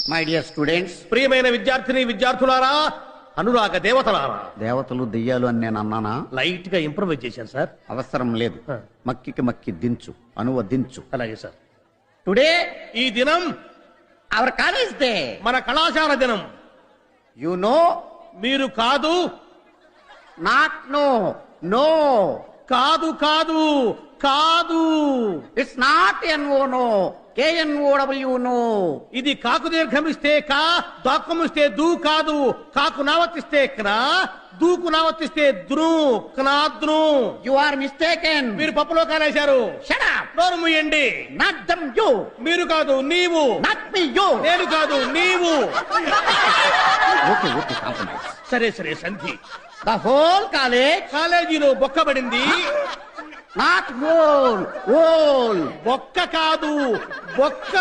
My dear students, ప్రియమైన విద్యార్థిని విద్యార్థులారా, అనురాగ దేవతలారా. దేవతలు దెయ్యాలు అని నేను అన్నానా? లైట్ గా ఇంప్రూవైజ్ చేశాను సార్. అవసరం లేదు. మక్కికి మక్కి దించు, అనువదించు. అలాగే సార్. టుడే ఈ దినం అవర్ కాలేజ్ డే. మన కళాశాల దినం. యు నో, మీరు కాదు, నాట్ నో, నో కాదు కాదు కాదు. It's not N O no, KNOW no. ఇది కాకు దీర్ఘమిస్తే కా, దాక్కమిస్తే దూ కాదు. కాకు నావర్తిస్తే క్నా, దూకు నావర్తిస్తే ద్రు, క్నాద్రు. You are mistaken. మీరు పప్పులో కాలేశారు. Shut up. నోరు మూయండి. Not dum you. మీరు కాదు నీవు. Not me you. నేను కాదు నీవు. Okay okay, compromise. సరే సరే సంధి. The whole college. కాలేజీలో బొక్కబడింది. Not whole, whole. బొక్క కాదు, బొక్క.